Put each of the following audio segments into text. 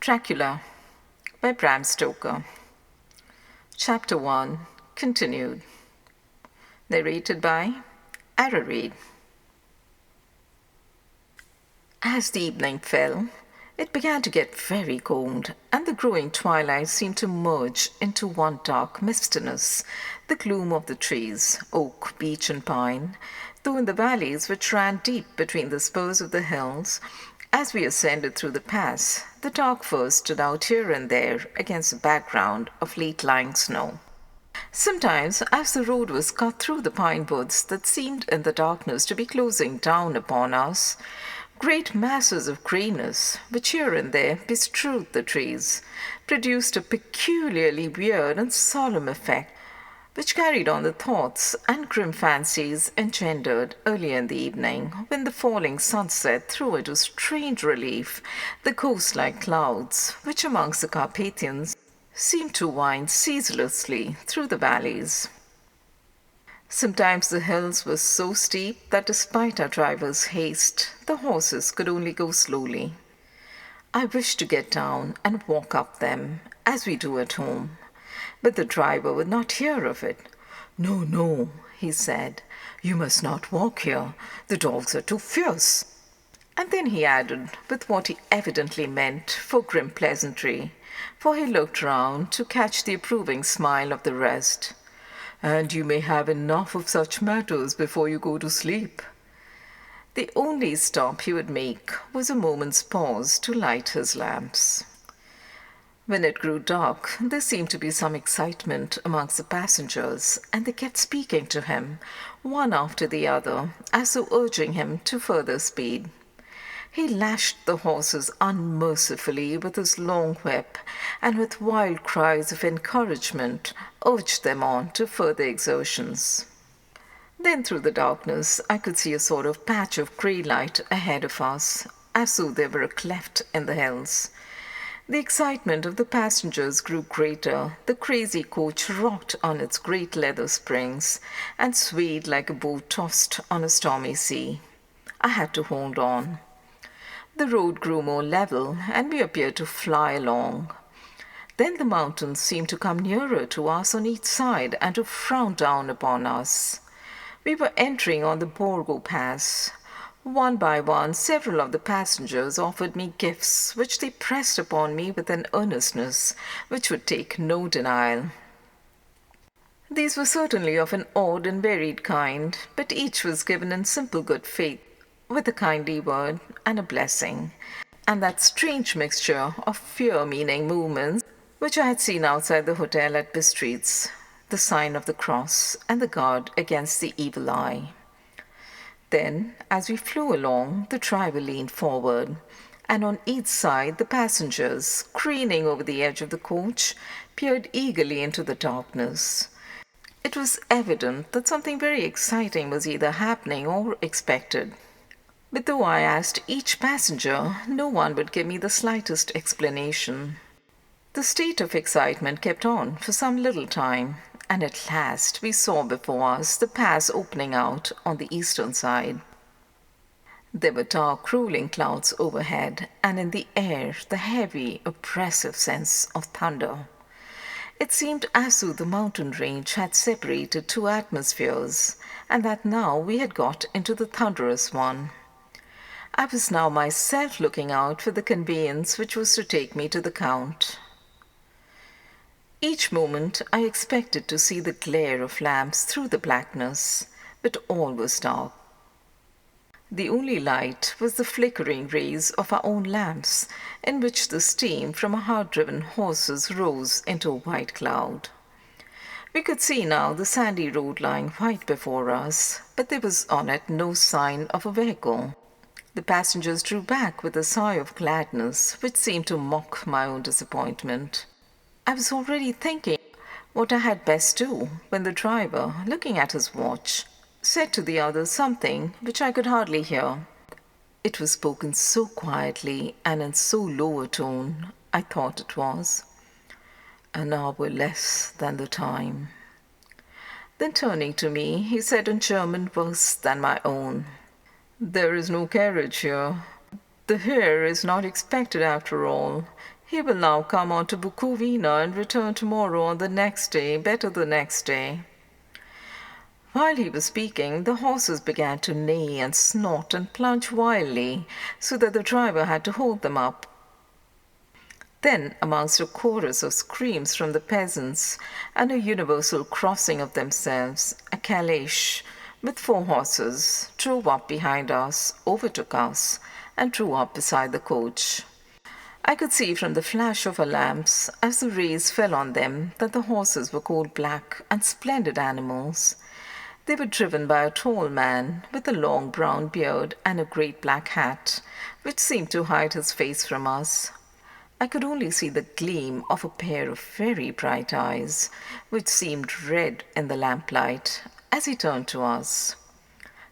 Dracula by Bram Stoker. Chapter 1 Continued. Narrated by Ara Reade. As the evening fell, it began to get very cold, and the growing twilight seemed to merge into one dark mistiness, the gloom of the trees, oak, beech, and pine, though in the valleys which ran deep between the spurs of the hills. As we ascended through the pass, the dark firs stood out here and there against a background of late-lying snow. Sometimes, as the road was cut through the pine woods that seemed in the darkness to be closing down upon us, great masses of grayness, which here and there bestrewed the trees, produced a peculiarly weird and solemn effect, which carried on the thoughts and grim fancies engendered early in the evening, when the falling sunset threw into strange relief the ghost-like clouds which amongst the Carpathians seemed to wind ceaselessly through the valleys. Sometimes the hills were so steep that despite our driver's haste, the horses could only go slowly. I wished to get down and walk up them, as we do at home. But the driver would not hear of it. "No, no," he said, "you must not walk here. The dogs are too fierce." And then he added, with what he evidently meant for grim pleasantry, for he looked round to catch the approving smile of the rest, "And you may have enough of such matters before you go to sleep." The only stop he would make was a moment's pause to light his lamps. When it grew dark, there seemed to be some excitement amongst the passengers, and they kept speaking to him, one after the other, as though urging him to further speed. He lashed the horses unmercifully with his long whip, and with wild cries of encouragement urged them on to further exertions. Then through the darkness I could see a sort of patch of grey light ahead of us, as though there were a cleft in the hills. The excitement of the passengers grew greater. The crazy coach rocked on its great leather springs and swayed like a boat tossed on a stormy sea. I had to hold on. The road grew more level, and we appeared to fly along. Then the mountains seemed to come nearer to us on each side and to frown down upon us. We were entering on the Borgo Pass. One by one, several of the passengers offered me gifts, which they pressed upon me with an earnestness which would take no denial. These were certainly of an odd and varied kind, but each was given in simple good faith, with a kindly word and a blessing, and that strange mixture of fear-meaning movements which I had seen outside the hotel at Bistritz, the sign of the cross and the guard against the evil eye. Then, as we flew along, the driver leaned forward, and on each side the passengers, craning over the edge of the coach, peered eagerly into the darkness. It was evident that something very exciting was either happening or expected. But though I asked each passenger, no one would give me the slightest explanation. The state of excitement kept on for some little time, and at last we saw before us the pass opening out on the eastern side. There were dark, rolling clouds overhead, and in the air the heavy, oppressive sense of thunder. It seemed as though the mountain range had separated two atmospheres, and that now we had got into the thunderous one. I was now myself looking out for the conveyance which was to take me to the Count. Each moment I expected to see the glare of lamps through the blackness, but all was dark. The only light was the flickering rays of our own lamps, in which the steam from our hard-driven horses rose into a white cloud. We could see now the sandy road lying white before us, but there was on it no sign of a vehicle. The passengers drew back with a sigh of gladness, which seemed to mock my own disappointment. I was already thinking what I had best do when the driver, looking at his watch, said to the others something which I could hardly hear. It was spoken so quietly and in so low a tone, I thought it was. "An hour less than the time." Then turning to me, he said in German worse than my own, "There is no carriage here. The hare is not expected after all. He will now come on to Bukovina and return tomorrow or the next day, better the next day." While he was speaking, the horses began to neigh and snort and plunge wildly, so that the driver had to hold them up. Then, amongst a chorus of screams from the peasants and a universal crossing of themselves, a calèche with 4 horses drove up behind us, overtook us, and drew up beside the coach. I could see from the flash of our lamps, as the rays fell on them, that the horses were coal-black and splendid animals. They were driven by a tall man with a long brown beard and a great black hat, which seemed to hide his face from us. I could only see the gleam of a pair of very bright eyes, which seemed red in the lamplight, as he turned to us.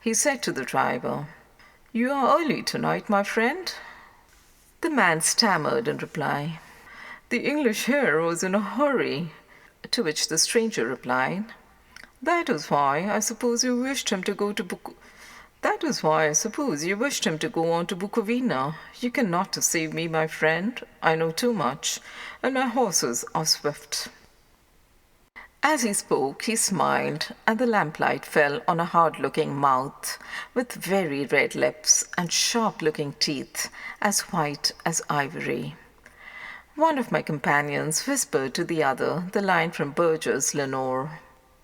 He said to the driver, "You are early tonight, my friend?" The man stammered in reply, "The English here was in a hurry," to which the stranger replied, That is why I suppose you wished him to go on to Bukovina. You cannot deceive me, my friend. I know too much, and my horses are swift." As he spoke, he smiled, and the lamplight fell on a hard-looking mouth with very red lips and sharp-looking teeth as white as ivory. One of my companions whispered to the other the line from Berger's Lenore,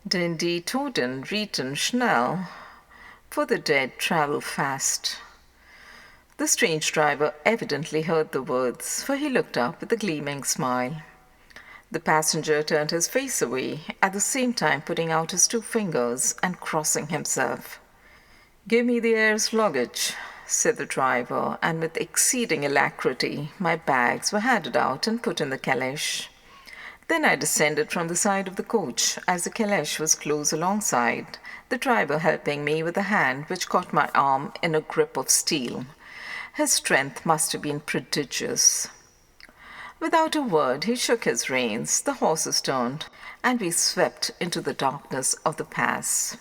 "Den die Toten rieten schnell," for the dead travel fast. The strange driver evidently heard the words, for he looked up with a gleaming smile. The passenger turned his face away, at the same time putting out his 2 fingers and crossing himself. "Give me the heir's luggage," said the driver, and with exceeding alacrity my bags were handed out and put in the calèche. Then I descended from the side of the coach as the calèche was close alongside, the driver helping me with a hand which caught my arm in a grip of steel. His strength must have been prodigious. Without a word, he shook his reins, the horses turned, and we swept into the darkness of the pass.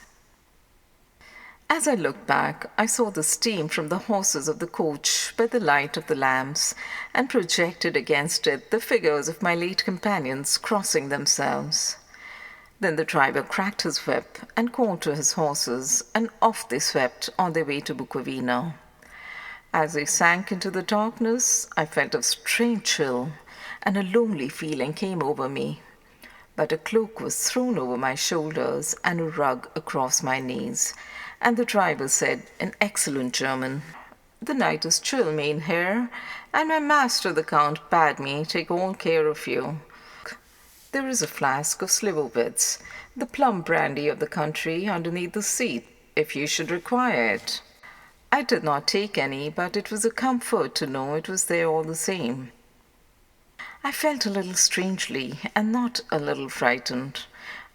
As I looked back, I saw the steam from the horses of the coach by the light of the lamps, and projected against it the figures of my late companions crossing themselves. Then the driver cracked his whip and called to his horses, and off they swept on their way to Bukovina. As they sank into the darkness, I felt a strange chill, and a lonely feeling came over me. But a cloak was thrown over my shoulders and a rug across my knees, and the driver said in excellent German, "The night is chill, Mynheer, and my master the Count bade me take all care of you. There is a flask of Slivovitz, the plum brandy of the country, underneath the seat, if you should require it." I did not take any, but it was a comfort to know it was there all the same. I felt a little strangely, and not a little frightened.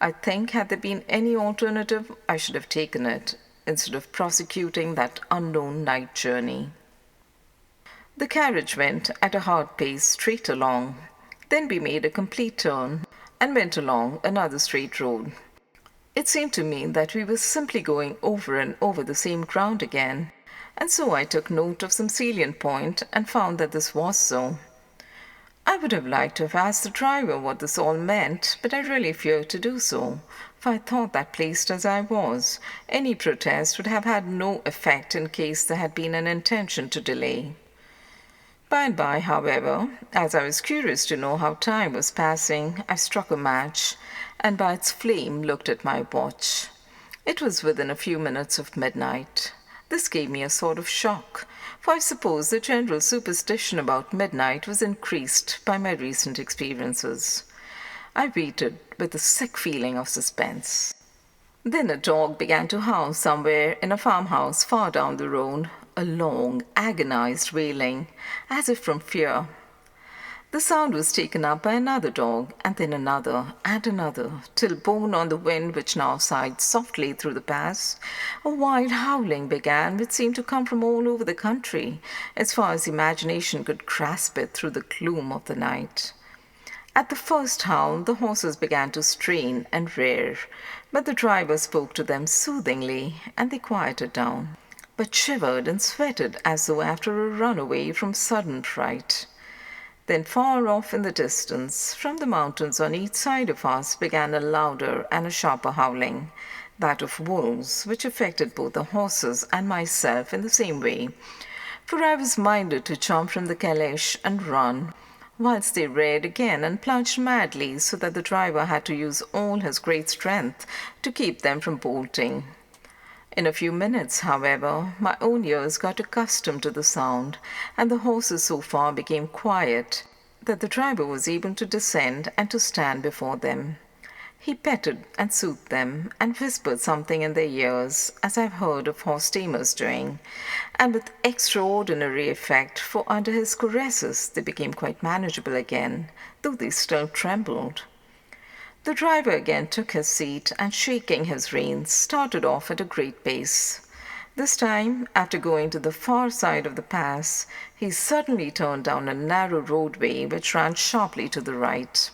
I think had there been any alternative, I should have taken it, instead of prosecuting that unknown night journey. The carriage went at a hard pace straight along. Then we made a complete turn and went along another straight road. It seemed to me that we were simply going over and over the same ground again, and so I took note of some salient point and found that this was so. I would have liked to have asked the driver what this all meant, but I really feared to do so, for I thought that placed as I was, any protest would have had no effect in case there had been an intention to delay. By and by, however, as I was curious to know how time was passing, I struck a match, and by its flame looked at my watch. It was within a few minutes of midnight. This gave me a sort of shock, for I suppose the general superstition about midnight was increased by my recent experiences. I waited with a sick feeling of suspense. Then a dog began to howl somewhere in a farmhouse far down the road, a long, agonized wailing, as if from fear. The sound was taken up by another dog, and then another, and another, till borne on the wind which now sighed softly through the pass, a wild howling began which seemed to come from all over the country, as far as imagination could grasp it through the gloom of the night. At the first howl, the horses began to strain and rear, but the driver spoke to them soothingly, and they quieted down, but shivered and sweated as though after a run away from sudden fright. Then far off in the distance, from the mountains on each side of us, began a louder and a sharper howling, that of wolves, which affected both the horses and myself in the same way, for I was minded to jump from the caleche and run, whilst they reared again and plunged madly so that the driver had to use all his great strength to keep them from bolting. In a few minutes, however, my own ears got accustomed to the sound, and the horses so far became quiet that the driver was able to descend and to stand before them. He petted and soothed them and whispered something in their ears, as I've heard of horse tamers doing, and with extraordinary effect, for under his caresses they became quite manageable again, though they still trembled. The driver again took his seat and, shaking his reins, started off at a great pace. This time, after going to the far side of the pass, he suddenly turned down a narrow roadway which ran sharply to the right.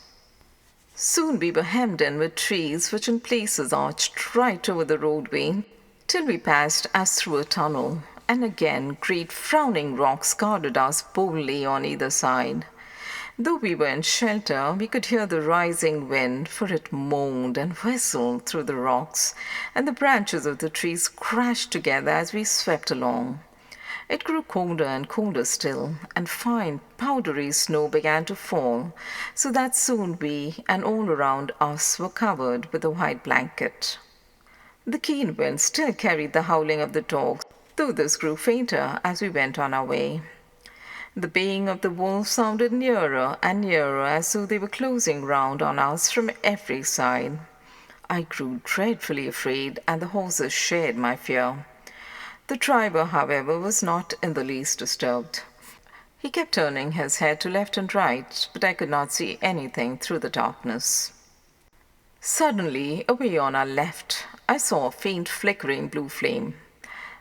Soon we were hemmed in with trees which in places arched right over the roadway till we passed as through a tunnel, and again great frowning rocks guarded us boldly on either side. Though we were in shelter, we could hear the rising wind, for it moaned and whistled through the rocks, and the branches of the trees crashed together as we swept along. It grew colder and colder still, and fine, powdery snow began to fall, so that soon we and all around us were covered with a white blanket. The keen wind still carried the howling of the dogs, though this grew fainter as we went on our way. The baying of the wolves sounded nearer and nearer, as though they were closing round on us from every side. I grew dreadfully afraid, and the horses shared my fear. The driver, however, was not in the least disturbed. He kept turning his head to left and right, but I could not see anything through the darkness. Suddenly, away on our left, I saw a faint flickering blue flame.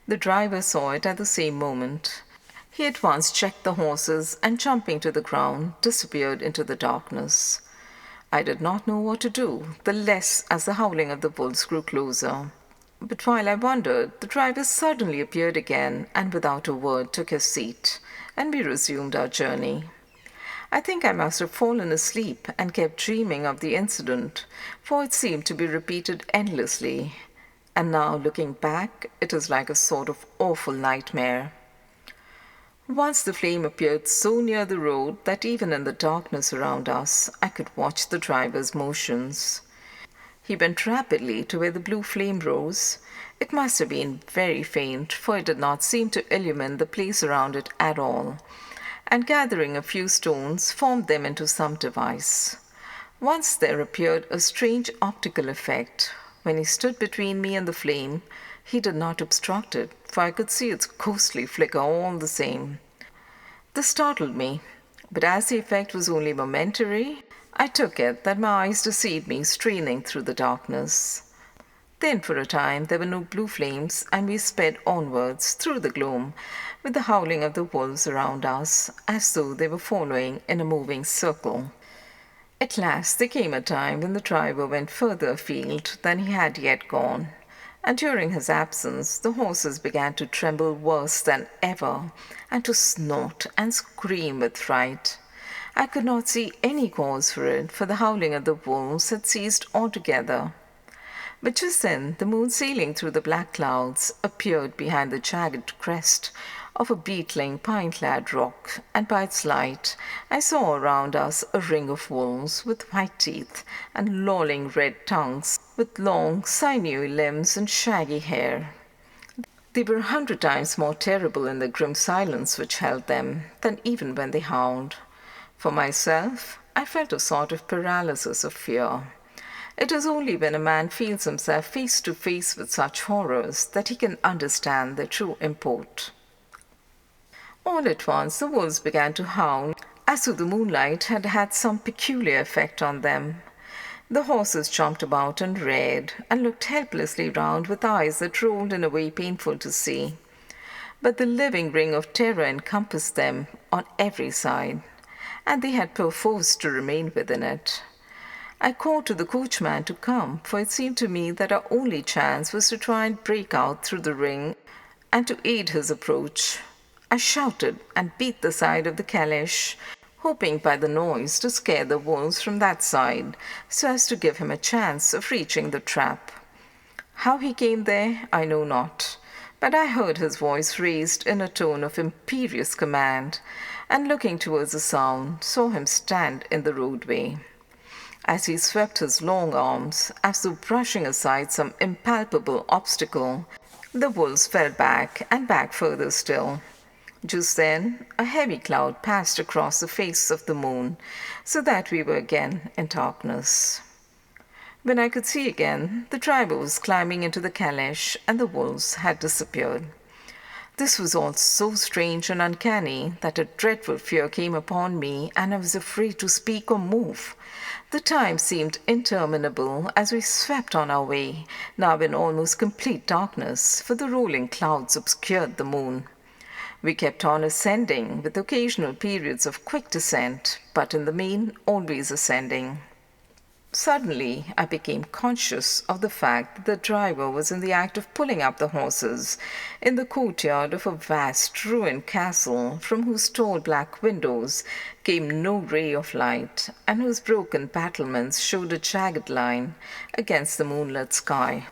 The driver saw it at the same moment. He at once checked the horses and, jumping to the ground, disappeared into the darkness. I did not know what to do, the less as the howling of the wolves grew closer. But while I wondered, the driver suddenly appeared again and without a word took his seat, and we resumed our journey. I think I must have fallen asleep and kept dreaming of the incident, for it seemed to be repeated endlessly, and now looking back, it is like a sort of awful nightmare. Once the flame appeared so near the road that even in the darkness around us, I could watch the driver's motions. He went rapidly to where the blue flame rose. It must have been very faint, for it did not seem to illumine the place around it at all, and gathering a few stones, formed them into some device. Once there appeared a strange optical effect. When he stood between me and the flame, he did not obstruct it, for I could see its ghostly flicker all the same. This startled me, but as the effect was only momentary, I took it that my eyes deceived me straining through the darkness. Then for a time there were no blue flames, and we sped onwards through the gloom, with the howling of the wolves around us, as though they were following in a moving circle. At last there came a time when the driver went further afield than he had yet gone, and during his absence the horses began to tremble worse than ever, and to snort and scream with fright. I could not see any cause for it, for the howling of the wolves had ceased altogether. But just then the moon, sailing through the black clouds, appeared behind the jagged crest of a beetling pine-clad rock, and by its light I saw around us a ring of wolves with white teeth and lolling red tongues, with long, sinewy limbs and shaggy hair. They were 100 times more terrible in the grim silence which held them than even when they howled. For myself, I felt a sort of paralysis of fear. It is only when a man feels himself face to face with such horrors that he can understand their true import. All at once the wolves began to howl, as though the moonlight had had some peculiar effect on them. The horses jumped about and reared, and looked helplessly round with eyes that rolled in a way painful to see. But the living ring of terror encompassed them on every side, and they had perforce to remain within it. I called to the coachman to come, for it seemed to me that our only chance was to try and break out through the ring and to aid his approach. I shouted and beat the side of the caleche, hoping by the noise to scare the wolves from that side, so as to give him a chance of reaching the trap. How he came there, I know not, but I heard his voice raised in a tone of imperious command, and looking towards the sound, saw him stand in the roadway. As he swept his long arms, as though brushing aside some impalpable obstacle, the wolves fell back and back further still. Just then, a heavy cloud passed across the face of the moon, so that we were again in darkness. When I could see again, the driver was climbing into the caleche and the wolves had disappeared. This was all so strange and uncanny that a dreadful fear came upon me and I was afraid to speak or move. The time seemed interminable as we swept on our way, now in almost complete darkness, for the rolling clouds obscured the moon. We kept on ascending, with occasional periods of quick descent, but in the main always ascending. Suddenly, I became conscious of the fact that the driver was in the act of pulling up the horses in the courtyard of a vast ruined castle from whose tall black windows came no ray of light and whose broken battlements showed a jagged line against the moonlit sky.